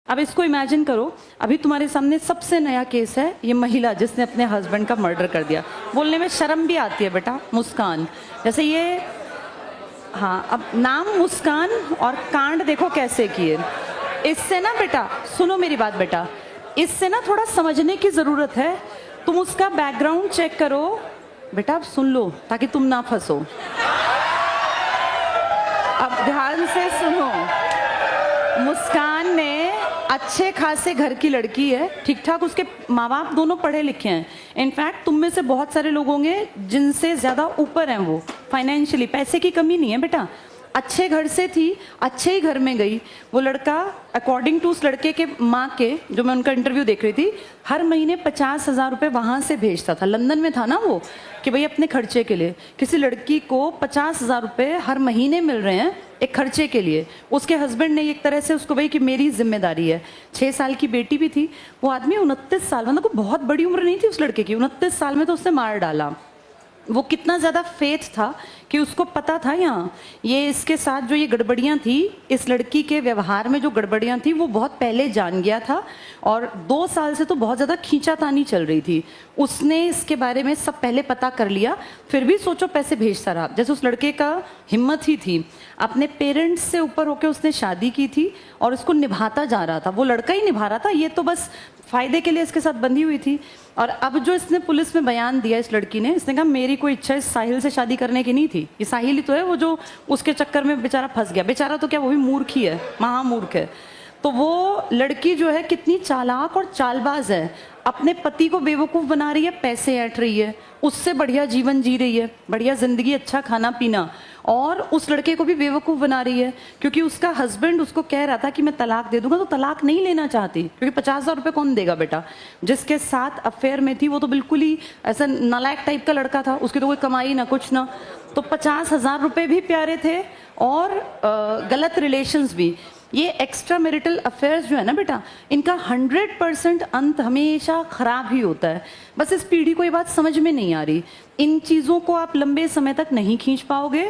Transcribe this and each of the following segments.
अब इसको इमेजिन करो, अभी तुम्हारे सामने सबसे नया केस है, ये महिला जिसने अपने हस्बैंड का मर्डर कर दिया। बोलने में शर्म भी आती है बेटा, मुस्कान। जैसे ये, हाँ, अब नाम मुस्कान और कांड देखो कैसे किए। इससे ना बेटा, सुनो मेरी बात बेटा, इससे ना थोड़ा समझने की ज़रूरत है। तुम उसका बैकग्राउंड चेक करो बेटा, अब सुन लो ताकि तुम ना फंसो। अब ध्यान से सुनो। मुस्कान ने अच्छे खासे घर की लड़की है, ठीक ठाक, उसके माँ बाप दोनों पढ़े लिखे हैं। इनफैक्ट तुम में से बहुत सारे लोग होंगे जिनसे ज़्यादा ऊपर हैं वो फाइनेंशियली, पैसे की कमी नहीं है बेटा। अच्छे घर से थी, अच्छे ही घर में गई वो लड़का। अकॉर्डिंग टू उस लड़के के माँ के, जो मैं उनका इंटरव्यू देख रही थी, हर महीने 50,000 रुपये वहाँ से भेजता था। लंदन में था ना वो, कि भाई अपने खर्चे के लिए किसी लड़की को 50,000 रुपये हर महीने मिल रहे हैं एक खर्चे के लिए। उसके हस्बैंड ने एक तरह से उसको भाई कि मेरी जिम्मेदारी है। 6 साल की बेटी भी थी। वो आदमी 29 साल, मतलब बहुत बड़ी उम्र नहीं थी उस लड़के की, 29 साल में तो उसने मार डाला। वो कितना ज़्यादा फेथ था कि उसको पता था यहाँ ये इसके साथ जो ये गड़बड़ियाँ थी, इस लड़की के व्यवहार में जो गड़बड़ियाँ थी वो बहुत पहले जान गया था। और 2 साल से तो बहुत ज़्यादा खींचातानी चल रही थी। उसने इसके बारे में सब पहले पता कर लिया, फिर भी सोचो पैसे भेजता रहा। जैसे उस लड़के का हिम्मत ही थी, अपने पेरेंट्स से ऊपर होकर उसने शादी की थी और उसको निभाता जा रहा था। वो लड़का ही निभा रहा था, ये तो बस फ़ायदे के लिए इसके साथ बंधी हुई थी। और अब जो इसने पुलिस में बयान दिया इस लड़की ने, इसने कहा मेरी कोई इच्छा इस साहिल से शादी करने की नहीं थी। ये साहिल ही तो है वो जो उसके चक्कर में बेचारा फंस गया। बेचारा तो क्या, वो भी मूर्ख ही है, महामूर्ख है। तो वो लड़की जो है कितनी चालाक और चालबाज है, अपने पति को बेवकूफ़ बना रही है, पैसे ऐंठ रही है, उससे बढ़िया जीवन जी रही है, बढ़िया ज़िंदगी, अच्छा खाना पीना, और उस लड़के को भी बेवकूफ़ बना रही है। क्योंकि उसका हस्बैंड उसको कह रहा था कि मैं तलाक दे दूंगा, तो तलाक नहीं लेना चाहती, क्योंकि 50,000 रुपये कौन देगा बेटा। जिसके साथ अफेयर में थी वो तो बिल्कुल ही ऐसा नालायक टाइप का लड़का था, उसकी तो कोई कमाई ना कुछ ना। तो 50,000 रुपये भी प्यारे थे और गलत रिलेशंस भी। ये एक्स्ट्रा मैरिटल अफेयर्स जो है ना बेटा, इनका 100% अंत हमेशा ख़राब ही होता है। बस इस पीढ़ी को ये बात समझ में नहीं आ रही। इन चीज़ों को आप लंबे समय तक नहीं खींच पाओगे,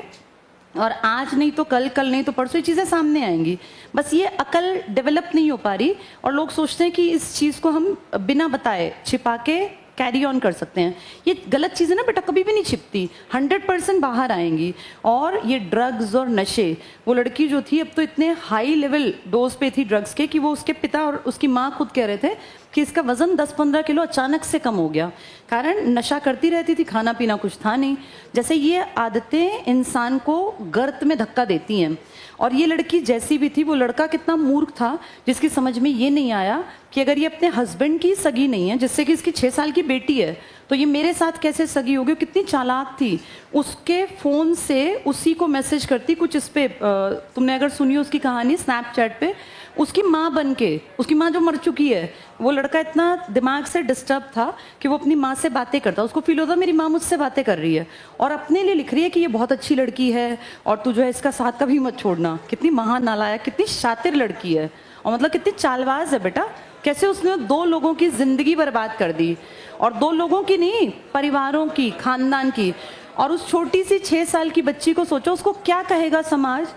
और आज नहीं तो कल, कल नहीं तो परसों ये चीज़ें सामने आएंगी। बस ये अकल डेवलप नहीं हो पा रही, और लोग सोचते हैं कि इस चीज़ को हम बिना बताए छिपा के कैरी ऑन कर सकते हैं। ये गलत चीज़ है ना बेटा, कभी भी नहीं छिपती, 100% बाहर आएंगी। और ये ड्रग्स और नशे, वो लड़की जो थी अब तो इतने हाई लेवल डोज पे थी ड्रग्स के कि वो उसके पिता और उसकी माँ खुद कह रहे थे कि इसका वज़न 10-15 किलो अचानक से कम हो गया। कारण नशा करती रहती थी, खाना पीना कुछ था नहीं। जैसे ये आदतें इंसान को गर्त में धक्का देती हैं। और ये लड़की जैसी भी थी, वो लड़का कितना मूर्ख था जिसकी समझ में ये नहीं आया कि अगर ये अपने हस्बैंड की सगी नहीं है, जिससे कि इसकी 6 साल की बेटी है, तो ये मेरे साथ कैसे सगी होगी। कितनी चालाक थी, उसके फ़ोन से उसी को मैसेज करती कुछ इस पे, तुमने अगर सुनी हो उसकी कहानी स्नैपचैट पे, उसकी माँ बन के, उसकी माँ जो मर चुकी है। वो लड़का इतना दिमाग से डिस्टर्ब था कि वो अपनी माँ से बातें करता, उसको फील होता मेरी माँ मुझसे बातें कर रही है, और अपने लिए लिख रही है कि ये बहुत अच्छी लड़की है और तू जो है इसका साथ कभी मत छोड़ना। कितनी महान नालायक, कितनी शातिर लड़की है, और मतलब कितनी चालबाज है बेटा। कैसे उसने 2 लोगों की ज़िंदगी बर्बाद कर दी, और 2 लोगों की नहीं, परिवारों की, खानदान की। और उस छोटी सी 6 साल की बच्ची को सोचो, उसको क्या कहेगा समाज,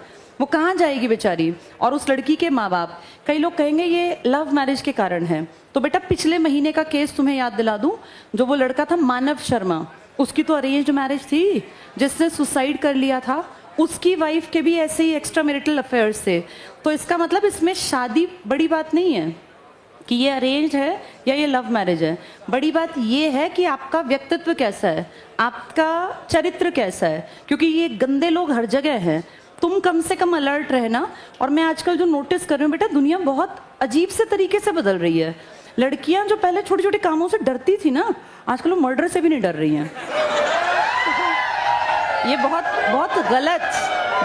वो कहाँ जाएगी बेचारी। और उस लड़की के माँ बाप, कई लोग कहेंगे ये लव मैरिज के कारण है। तो बेटा पिछले महीने का केस तुम्हें याद दिला दूं, जो वो लड़का था मानव शर्मा, उसकी तो अरेंज्ड मैरिज थी, जिसने सुसाइड कर लिया था। उसकी वाइफ के भी ऐसे ही एक्स्ट्रा मैरिटल अफेयर्स थे। तो इसका मतलब इसमें शादी बड़ी बात नहीं है कि ये अरेंज है या ये लव मैरिज है। बड़ी बात ये है कि आपका व्यक्तित्व कैसा है, आपका चरित्र कैसा है। क्योंकि ये गंदे लोग हर जगह हैं, तुम कम से कम अलर्ट रहना। और मैं आजकल जो नोटिस कर रही हूँ बेटा, दुनिया बहुत अजीब से तरीके से बदल रही है। लड़कियां जो पहले छोटे छोटे कामों से डरती थी ना, आजकल वो मर्डर से भी नहीं डर रही हैं। ये बहुत बहुत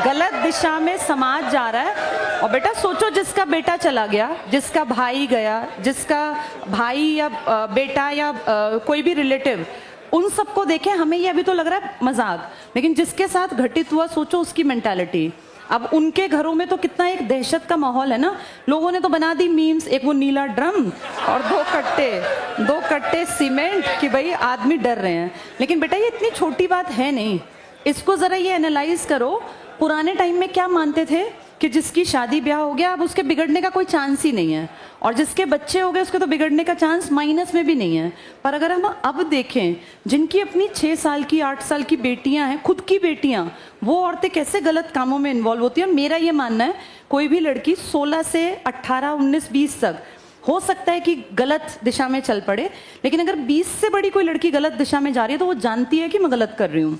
गलत दिशा में समाज जा रहा है। और बेटा सोचो, जिसका बेटा चला गया, जिसका भाई गया, जिसका भाई या बेटा या कोई भी रिलेटिव, उन सबको देखें हमें ये अभी तो लग रहा है मजाक, लेकिन जिसके साथ घटित हुआ सोचो उसकी मेंटालिटी। अब उनके घरों में तो कितना एक दहशत का माहौल है ना। लोगों ने तो बना दी मीम्स, एक वो नीला ड्रम और 2 कट्टे सीमेंट, कि भाई आदमी डर रहे हैं। लेकिन बेटा ये इतनी छोटी बात है नहीं, इसको ज़रा ये एनालाइज करो। पुराने टाइम में क्या मानते थे कि जिसकी शादी ब्याह हो गया अब उसके बिगड़ने का कोई चांस ही नहीं है, और जिसके बच्चे हो गए उसके तो बिगड़ने का चांस माइनस में भी नहीं है। पर अगर हम अब देखें, जिनकी अपनी 6 साल की 8 साल की बेटियां हैं, खुद की बेटियां, वो औरतें कैसे गलत कामों में इन्वॉल्व होती हैं। मेरा ये मानना है कोई भी लड़की 16 से 18, 19, 20 तक हो सकता है कि गलत दिशा में चल पड़े, लेकिन अगर 20 से बड़ी कोई लड़की गलत दिशा में जा रही है तो वो जानती है कि मैं गलत कर रही हूँ।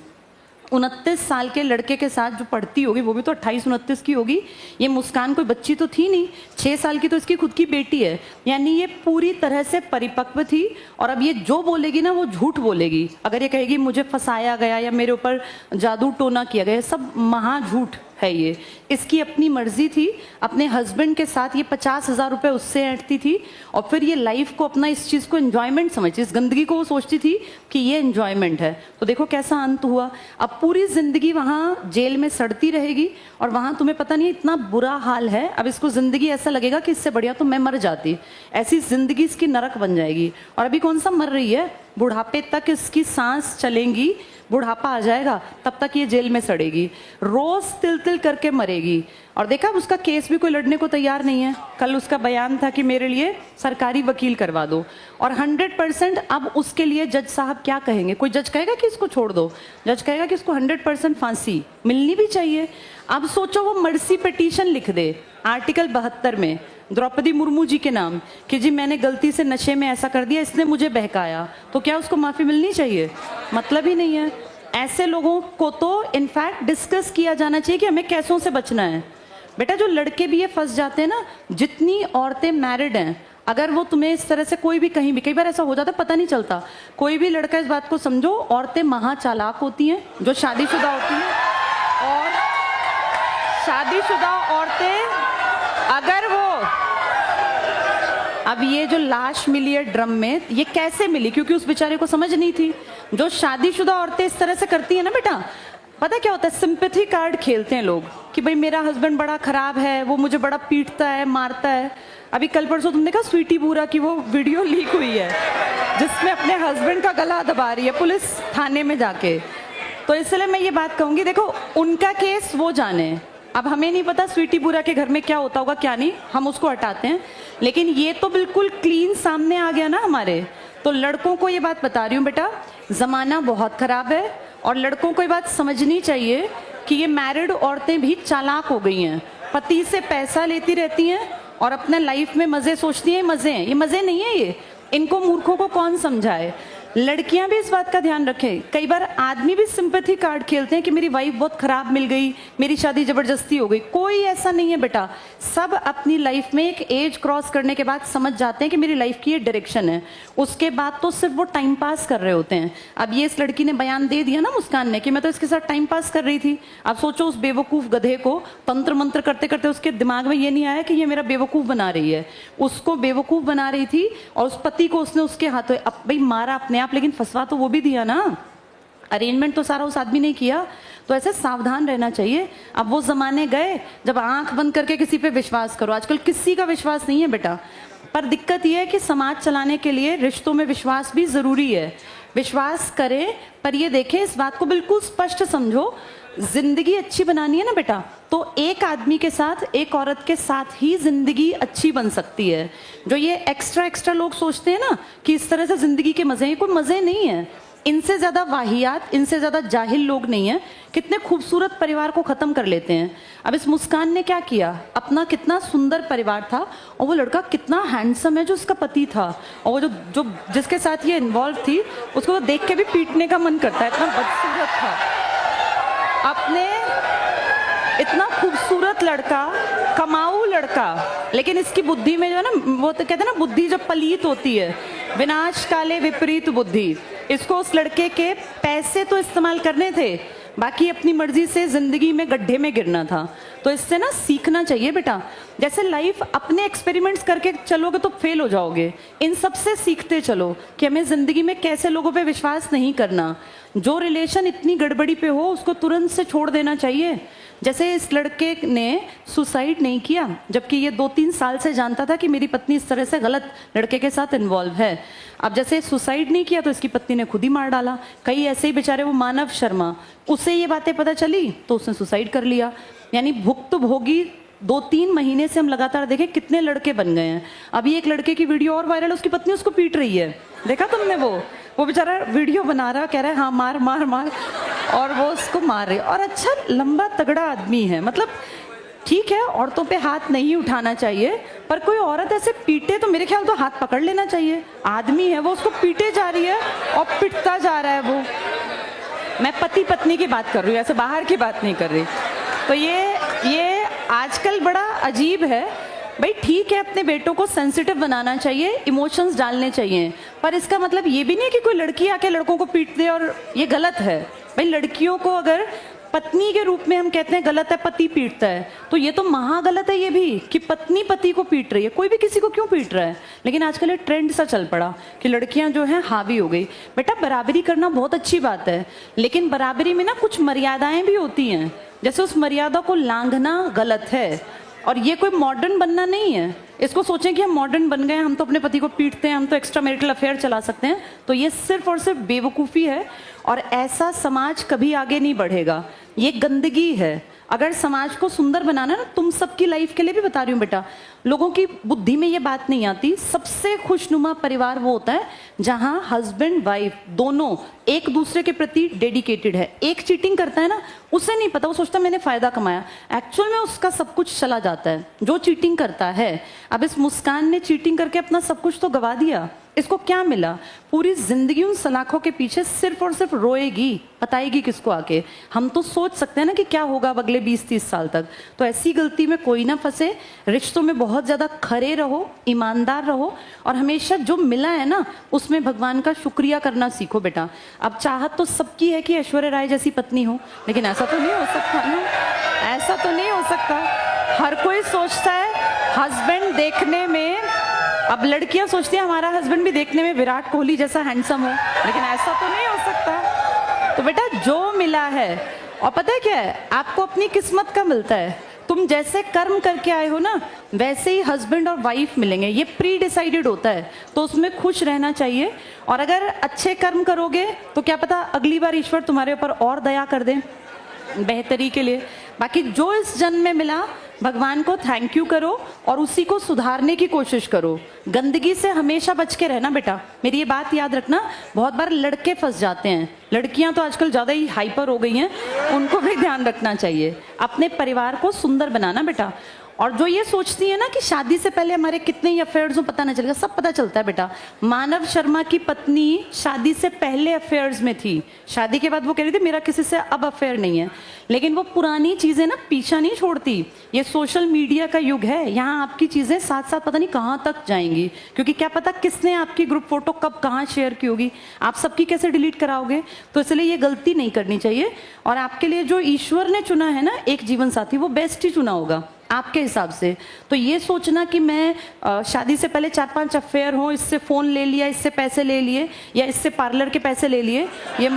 29 साल के लड़के के साथ जो पढ़ती होगी वो भी तो 28-29 की होगी। ये मुस्कान कोई बच्ची तो थी नहीं, 6 साल की तो इसकी खुद की बेटी है। यानी ये पूरी तरह से परिपक्व थी, और अब ये जो बोलेगी ना वो झूठ बोलेगी। अगर ये कहेगी मुझे फंसाया गया या मेरे ऊपर जादू टोना किया गया, सब महाझूठ है ये। इसकी अपनी मर्जी थी, अपने हस्बैंड के साथ ये 50,000 रुपये उससे ऐंठती थी, और फिर ये लाइफ को अपना इस चीज़ को एंजॉयमेंट समझती, इस गंदगी को वो सोचती थी कि ये एंजॉयमेंट है। तो देखो कैसा अंत हुआ। अब पूरी जिंदगी वहाँ जेल में सड़ती रहेगी, और वहाँ तुम्हें पता नहीं इतना बुरा हाल है। अब इसको जिंदगी ऐसा लगेगा कि इससे बढ़िया तो मैं मर जाती, ऐसी जिंदगी इसकी नरक बन जाएगी। और अभी कौन सा मर रही है, बुढ़ापे तक इसकी सांस चलेंगी, बुढ़ापा आ जाएगा तब तक ये जेल में सड़ेगी, रोज तिल तिल करके मरेगी। और देखा उसका केस भी कोई लड़ने को तैयार नहीं है। कल उसका बयान था कि मेरे लिए सरकारी वकील करवा दो, और 100% अब उसके लिए जज साहब क्या कहेंगे। कोई जज कहेगा कि इसको छोड़ दो, जज कहेगा कि इसको 100% फांसी मिलनी भी चाहिए। अब सोचो वो मर्सी पिटीशन लिख दे आर्टिकल 72 में द्रौपदी मुर्मू जी के नाम कि जी मैंने गलती से नशे में ऐसा कर दिया, इसने मुझे बहकाया, तो क्या उसको माफ़ी मिलनी चाहिए? मतलब ही नहीं है। ऐसे लोगों को तो इनफैक्ट डिस्कस किया जाना चाहिए कि हमें कैसों से बचना है। बेटा जो लड़के भी ये फंस जाते हैं ना, जितनी औरतें मैरिड हैं, अगर वो तुम्हें इस तरह से कोई भी कहीं भी, कई बार ऐसा हो जाता है पता नहीं चलता, कोई भी लड़का इस बात को समझो, औरतें महाचालाक होती हैं जो शादीशुदा होती हैं, और शादीशुदा औरतें अगर वो, अब ये जो लाश मिली है ड्रम में, ये कैसे मिली? क्योंकि उस बेचारे को समझ नहीं थी। जो शादीशुदा औरतें इस तरह से करती है ना बेटा, पता क्या होता है, सिंपैथी कार्ड खेलते हैं लोग कि भाई मेरा हस्बैंड बड़ा खराब है, वो मुझे बड़ा पीटता है, मारता है। अभी कल परसों तुमने कहा स्वीटी बूरा की वो वीडियो लीक हुई है जिसमें अपने हस्बैंड का गला दबा रही है पुलिस थाने में जाके। तो इसलिए मैं ये बात कहूंगी, देखो उनका केस वो जाने, अब हमें नहीं पता स्वीटी बूरा के घर में क्या होता होगा क्या नहीं, हम उसको हटाते हैं, लेकिन ये तो बिल्कुल क्लीन सामने आ गया ना हमारे। तो लड़कों को ये बात बता रही हूँ बेटा, जमाना बहुत खराब है, और लड़कों को ये बात समझनी चाहिए कि ये मैरिड औरतें भी चालाक हो गई हैं, पति से पैसा लेती रहती हैं और अपने लाइफ में मजे सोचती हैं। मजे हैं ये, मजे नहीं है ये, इनको मूर्खों को कौन समझाए। लड़कियां भी इस बात का ध्यान रखें। कई बार आदमी भी सिंपैथी कार्ड खेलते हैं कि मेरी वाइफ बहुत खराब मिल गई, मेरी शादी जबरदस्ती हो गई। कोई ऐसा नहीं है बेटा, सब अपनी लाइफ में एक एज क्रॉस करने के बाद समझ जाते हैं कि मेरी लाइफ की ये डायरेक्शन है, उसके बाद तो सिर्फ वो टाइम पास कर रहे होते हैं। अब ये इस लड़की ने बयान दे दिया ना मुस्कान ने कि मैं तो इसके साथ टाइम पास कर रही थी। अब सोचो उस बेवकूफ़ गधे को तंत्र मंत्र करते करते उसके दिमाग में ये नहीं आया कि ये मेरा बेवकूफ़ बना रही है, उसको बेवकूफ़ बना रही थी, और उस पति को उसने उसके हाथों भाई मारा अपने आप, लेकिन फंसवा तो वो भी दिया ना, अरेंजमेंट तो सारा उस आदमी ने किया। तो ऐसे सावधान रहना चाहिए। अब वो जमाने गए जब आंख बंद करके किसी पे विश्वास करो, आजकल किसी का विश्वास नहीं है बेटा। पर दिक्कत यह है कि समाज चलाने के लिए रिश्तों में विश्वास भी जरूरी है। विश्वास करें, पर ये देखें, इस बात को बिल्कुल स्पष्ट समझो, जिंदगी अच्छी बनानी है ना बेटा, तो एक आदमी के साथ, एक औरत के साथ ही जिंदगी अच्छी बन सकती है। जो ये एक्स्ट्रा लोग सोचते हैं ना कि इस तरह से जिंदगी के मजे हैं, कोई मजे नहीं है। इनसे ज्यादा वाहियात, इनसे ज्यादा जाहिल लोग नहीं है, कितने खूबसूरत परिवार को खत्म कर लेते हैं। अब इस मुस्कान ने क्या किया, अपना कितना सुंदर परिवार था, और वो लड़का कितना हैंडसम है जो उसका पति था, और वो जो जिसके साथ ये इन्वॉल्व थी उसको तो देख के भी पीटने का मन करता है, इतना बदसूरत था। अपने इतना खूबसूरत लड़का, कमाऊ लड़का, लेकिन इसकी बुद्धि में जो है ना, वो तो कहते हैं ना बुद्धि जब पलीत होती है, विनाश काले विपरीत बुद्धि। इसको उस लड़के के पैसे तो इस्तेमाल करने थे, बाकी अपनी मर्जी से जिंदगी में गड्ढे में गिरना था। तो इससे ना सीखना चाहिए बेटा। जैसे लाइफ अपने एक्सपेरिमेंट्स करके चलोगे तो फेल हो जाओगे, इन सब से सीखते चलो कि हमें जिंदगी में कैसे लोगों पे विश्वास नहीं करना। जो रिलेशन इतनी गड़बड़ी पे हो उसको तुरंत से छोड़ देना चाहिए। जैसे इस लड़के ने सुसाइड नहीं किया, जबकि ये 2-3 साल से जानता था कि मेरी पत्नी इस तरह से गलत लड़के के साथ इन्वॉल्व है। अब जैसे सुसाइड नहीं किया तो इसकी पत्नी ने खुद ही मार डाला। कई ऐसे ही बेचारे, वो मानव शर्मा, उसे ये बातें पता चली तो उसने सुसाइड कर लिया। यानी भुक्तभोगी 2-3 महीने से हम लगातार देखें कितने लड़के बन गए हैं। अभी एक लड़के की वीडियो और वायरल, उसकी पत्नी उसको पीट रही है, देखा तुमने? वो बेचारा वीडियो बना रहा, कह रहा है हाँ मार मार मार, और वो उसको मार रही। और अच्छा लंबा तगड़ा आदमी है, मतलब ठीक है औरतों पे हाथ नहीं उठाना चाहिए, पर कोई औरत ऐसे पीटे तो मेरे ख्याल तो हाथ पकड़ लेना चाहिए। आदमी है वो, उसको पीटे जा रही है और पिटता जा रहा है वो। मैं पति पत्नी की बात कर रही हूँ, ऐसे बाहर की बात नहीं कर रही। तो ये आजकल बड़ा अजीब है। भाई ठीक है, अपने बेटों को सेंसिटिव बनाना चाहिए, इमोशंस डालने चाहिए, पर इसका मतलब ये भी नहीं कि कोई लड़की आके लड़कों को पीट दे, और ये गलत है। भाई लड़कियों को अगर पत्नी के रूप में हम कहते हैं गलत है, पति पीटता है, तो ये तो महा गलत है ये भी, कि पत्नी पति को पीट रही है। कोई भी किसी को क्यों पीट रहा है? लेकिन आजकल ये ट्रेंड सा चल पड़ा कि लड़कियां जो हैं हावी हो गई। बेटा बराबरी करना बहुत अच्छी बात है, लेकिन बराबरी में ना कुछ मर्यादाएं भी होती हैं, जैसे उस मर्यादा को लांघना गलत है। और ये कोई मॉडर्न बनना नहीं है। इसको सोचें कि हम मॉडर्न बन गए, हम तो अपने पति को पीटते हैं, हम तो एक्स्ट्रा मैरिटल अफेयर चला सकते हैं, तो ये सिर्फ और सिर्फ बेवकूफ़ी है, और ऐसा समाज कभी आगे नहीं बढ़ेगा। ये गंदगी है। अगर समाज को सुंदर बनाना ना, तुम सबकी लाइफ के लिए भी बता रही हूँ बेटा, लोगों की बुद्धि में ये बात नहीं आती। सबसे खुशनुमा परिवार वो होता है जहाँ हस्बैंड वाइफ दोनों एक दूसरे के प्रति डेडिकेटेड है। एक चीटिंग करता है ना, उसे नहीं पता, वो सोचता है मैंने फायदा कमाया, एक्चुअल में उसका सब कुछ चला जाता है जो चीटिंग करता है। अब इस मुस्कान ने चीटिंग करके अपना सब कुछ तो गवा दिया, इसको क्या मिला? पूरी जिंदगी उन सलाखों के पीछे सिर्फ और सिर्फ रोएगी, बताएगी किसको आके। हम तो सोच सकते हैं ना कि क्या होगा अब अगले 20-30 साल तक। तो ऐसी गलती में कोई ना फंसे, रिश्तों में बहुत ज्यादा खरे रहो, ईमानदार रहो, और हमेशा जो मिला है ना उसमें भगवान का शुक्रिया करना सीखो बेटा। अब चाहत तो सबकी है कि ऐश्वर्या राय जैसी पत्नी हो, लेकिन ऐसा तो नहीं हो सकता ना, ऐसा तो नहीं हो सकता। हर कोई सोचता है हस्बैंड देखने में, अब लड़कियां सोचती हैं हमारा हस्बैंड भी देखने में विराट कोहली जैसा हैंडसम हो, लेकिन ऐसा तो नहीं हो सकता। तो बेटा जो मिला है, और पता है क्या है, आपको अपनी किस्मत का मिलता है। तुम जैसे कर्म करके आए हो ना, वैसे ही हस्बैंड और वाइफ मिलेंगे, ये प्री डिसाइडेड होता है, तो उसमें खुश रहना चाहिए। और अगर अच्छे कर्म करोगे तो क्या पता अगली बार ईश्वर तुम्हारे ऊपर और दया कर दे बेहतरी के लिए। बाकी जो इस जन्म में मिला, भगवान को थैंक यू करो और उसी को सुधारने की कोशिश करो। गंदगी से हमेशा बच के रहना बेटा, मेरी ये बात याद रखना। बहुत बार लड़के फंस जाते हैं, लड़कियां तो आजकल ज़्यादा ही हाइपर हो गई हैं, उनको भी ध्यान रखना चाहिए। अपने परिवार को सुंदर बनाना बेटा। और जो ये सोचती है ना कि शादी से पहले हमारे कितने ही अफेयर्स हो पता नहीं चलेगा, सब पता चलता है बेटा। मानव शर्मा की पत्नी शादी से पहले अफेयर्स में थी, शादी के बाद वो कह रही थी मेरा किसी से अब अफेयर नहीं है, लेकिन वो पुरानी चीजें ना पीछा नहीं छोड़ती। ये सोशल मीडिया का युग है, यहाँ आपकी चीजें साथ साथ पता नहीं कहाँ तक जाएंगी, क्योंकि क्या पता किसने आपकी ग्रुप फोटो कब कहाँ शेयर की होगी, आप सबकी कैसे डिलीट कराओगे। तो इसलिए ये गलती नहीं करनी चाहिए। और आपके लिए जो ईश्वर ने चुना है ना एक जीवन साथी, वो बेस्ट ही चुना होगा आपके हिसाब से। तो ये सोचना कि मैं शादी से पहले 4-5 अफेयर हों, इससे फ़ोन ले लिया, इससे पैसे ले लिए, या इससे पार्लर के पैसे ले लिए, ये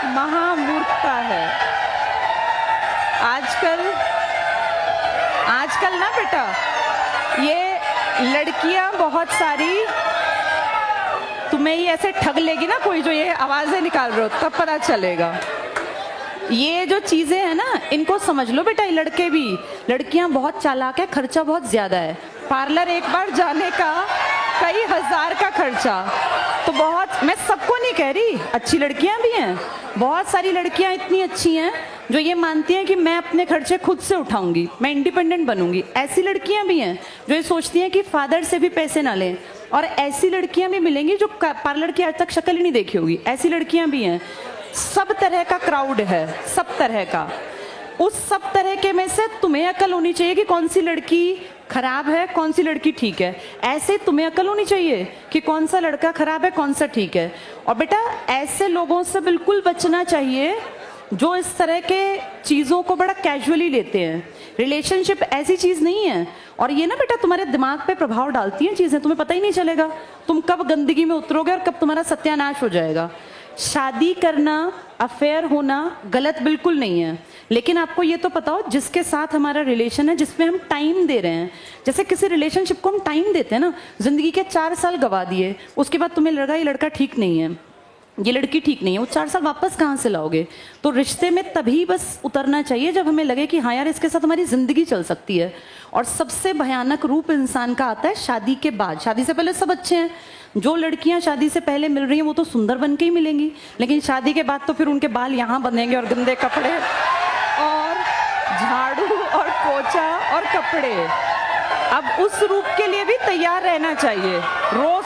महामूर्खता है। आजकल ना बेटा ये लड़कियां बहुत सारी तुम्हें ही ऐसे ठग लेगी ना कोई, जो ये आवाज़ें निकाल रहे हो, तब पता चलेगा। ये जो चीजें हैं ना इनको समझ लो बेटा। ये लड़के भी, लड़कियां बहुत चालाक है, खर्चा बहुत ज्यादा है। पार्लर एक बार जाने का कई हजार का खर्चा, तो बहुत, मैं सबको नहीं कह रही, अच्छी लड़कियां भी हैं, बहुत सारी लड़कियां इतनी अच्छी हैं जो ये मानती हैं कि मैं अपने खर्चे खुद से उठाऊंगी, मैं इंडिपेंडेंट बनूंगी। ऐसी लड़कियां भी हैं जो ये सोचती हैं कि फादर से भी पैसे ना लें, और ऐसी लड़कियां भी मिलेंगी जो पार्लर की आज तक शक्ल ही नहीं देखी होगी, ऐसी लड़कियां भी हैं। सब तरह का क्राउड है, सब तरह का। उस सब तरह के में से तुम्हें अकल होनी चाहिए कि कौन सी लड़की खराब है, कौन सी लड़की ठीक है। ऐसे तुम्हें अकल होनी चाहिए कि कौन सा लड़का खराब है, कौन सा ठीक है। और बेटा ऐसे लोगों से बिल्कुल बचना चाहिए जो इस तरह के चीज़ों को बड़ा कैजुअली लेते हैं। रिलेशनशिप ऐसी चीज़ नहीं है, और ये ना बेटा तुम्हारे दिमाग पे प्रभाव डालती हैं चीज़ें, तुम्हें पता ही नहीं चलेगा तुम कब गंदगी में उतरोगे और कब तुम्हारा सत्यानाश हो जाएगा। शादी करना, अफेयर होना गलत बिल्कुल नहीं है, लेकिन आपको ये तो पता हो जिसके साथ हमारा रिलेशन है, जिसमें हम टाइम दे रहे हैं। जैसे किसी रिलेशनशिप को हम टाइम देते हैं ना, जिंदगी के 4 साल गवा दिए, उसके बाद तुम्हें लगा ये लड़का ठीक नहीं है, ये लड़की ठीक नहीं है, वो 4 साल वापस कहाँ से लाओगे? तो रिश्ते में तभी बस उतरना चाहिए जब हमें लगे कि हाँ यार इसके साथ हमारी ज़िंदगी चल सकती है। और सबसे भयानक रूप इंसान का आता है शादी के बाद। शादी से पहले सब अच्छे हैं, जो लड़कियां शादी से पहले मिल रही हैं वो तो सुंदर बन के ही मिलेंगी, लेकिन शादी के बाद तो फिर उनके बाल यहाँ बंधेंगे और गंदे कपड़े और झाड़ू और पोछा और कपड़े। अब उस रूप के लिए भी तैयार रहना चाहिए। रोज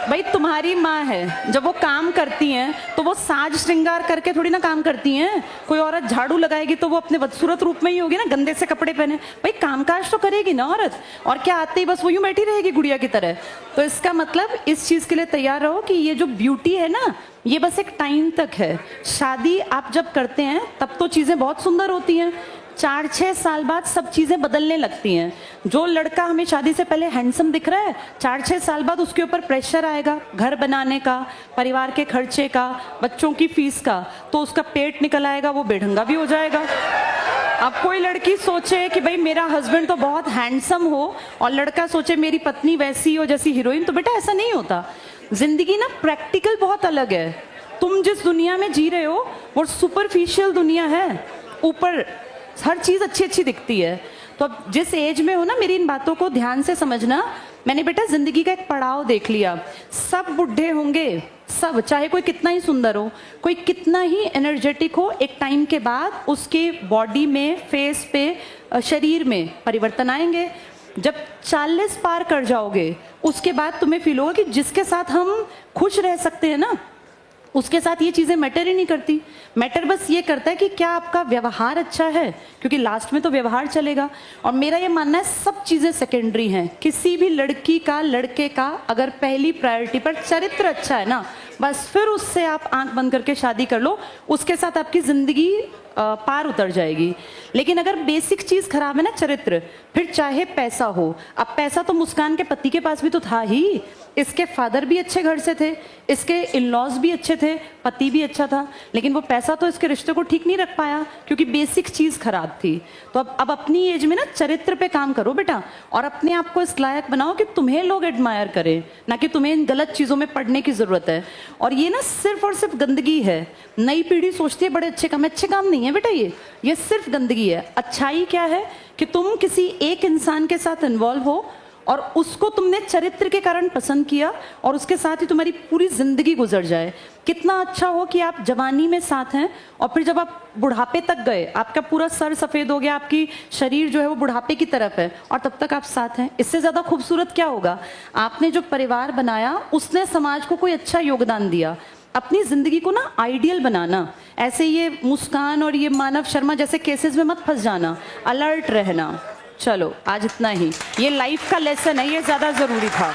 भाई तुम्हारी माँ है, जब वो काम करती हैं तो वो साज श्रृंगार करके थोड़ी ना काम करती हैं। कोई औरत झाड़ू लगाएगी तो वो अपने बदसूरत रूप में ही होगी ना, गंदे से कपड़े पहने। भाई कामकाज तो करेगी ना औरत, और क्या आते ही बस वो यूं बैठी रहेगी गुड़िया की तरह। तो इसका मतलब इस चीज़ के लिए तैयार रहो कि ये जो ब्यूटी है ना, ये बस एक टाइम तक है। शादी आप जब करते हैं तब तो चीज़ें बहुत सुंदर होती हैं, 4-6 साल बाद सब चीज़ें बदलने लगती हैं। जो लड़का हमें शादी से पहले हैंडसम दिख रहा है, 4-6 साल बाद उसके ऊपर प्रेशर आएगा घर बनाने का, परिवार के खर्चे का, बच्चों की फीस का, तो उसका पेट निकल आएगा, वो बेढंगा भी हो जाएगा। अब कोई लड़की सोचे कि भाई मेरा हस्बैंड तो बहुत हैंडसम हो और लड़का सोचे मेरी पत्नी वैसी हो जैसी हीरोइन, तो बेटा ऐसा नहीं होता। जिंदगी ना प्रैक्टिकल बहुत अलग है। तुम जिस दुनिया में जी रहे हो वो सुपरफिशियल दुनिया है, ऊपर हर चीज़ अच्छी अच्छी दिखती है। तो अब जिस एज में हो ना, मेरी इन बातों को ध्यान से समझना। मैंने बेटा जिंदगी का एक पड़ाव देख लिया। सब बुढ़े होंगे, सब, चाहे कोई कितना ही सुंदर हो, कोई कितना ही एनर्जेटिक हो, एक टाइम के बाद उसके बॉडी में, फेस पे, शरीर में परिवर्तन आएंगे। जब 40 पार कर जाओगे उसके बाद तुम्हें फील होगा कि जिसके साथ हम खुश रह सकते हैं ना, उसके साथ ये चीज़ें मैटर ही नहीं करती। मैटर बस ये करता है कि क्या आपका व्यवहार अच्छा है, क्योंकि लास्ट में तो व्यवहार चलेगा। और मेरा ये मानना है सब चीज़ें सेकेंडरी हैं। किसी भी लड़की का, लड़के का अगर पहली प्रायोरिटी पर चरित्र अच्छा है ना, बस फिर उससे आप आंख बंद करके शादी कर लो, उसके साथ आपकी ज़िंदगी पार उतर जाएगी। लेकिन अगर बेसिक चीज़ खराब है ना, चरित्र, फिर चाहे पैसा हो। अब पैसा तो मुस्कान के पति के पास भी तो था ही, इसके फादर भी अच्छे घर से थे, इसके इन लॉज भी अच्छे थे, पति भी अच्छा था, लेकिन वो पैसा तो इसके रिश्ते को ठीक नहीं रख पाया क्योंकि बेसिक चीज़ खराब थी। तो अब अपनी एज में ना चरित्र पे काम करो बेटा, और अपने आप को इस लायक बनाओ कि तुम्हें लोग एडमायर करें, ना कि तुम्हें इन गलत चीज़ों में पड़ने की ज़रूरत है। और ये ना सिर्फ और सिर्फ गंदगी है। नई पीढ़ी सोचती है बड़े अच्छे काम नहीं है बेटा, ये सिर्फ गंदगी है। अच्छाई क्या है कि तुम किसी एक इंसान के साथ इन्वॉल्व हो और उसको तुमने चरित्र के कारण पसंद किया और उसके साथ ही तुम्हारी पूरी जिंदगी गुजर जाए। कितना अच्छा हो कि आप जवानी में साथ हैं और फिर जब आप बुढ़ापे तक गए, आपका पूरा सर सफ़ेद हो गया, आपकी शरीर जो है वो बुढ़ापे की तरफ है और तब तक आप साथ हैं। इससे ज़्यादा खूबसूरत क्या होगा? आपने जो परिवार बनाया उसने समाज को कोई अच्छा योगदान दिया। अपनी ज़िंदगी को ना आइडियल बनाना। ऐसे ये मुस्कान और ये मानव शर्मा जैसे केसेस में मत फंस जाना, अलर्ट रहना। चलो आज इतना ही, ये लाइफ का लेसन है, ये ज़्यादा ज़रूरी था।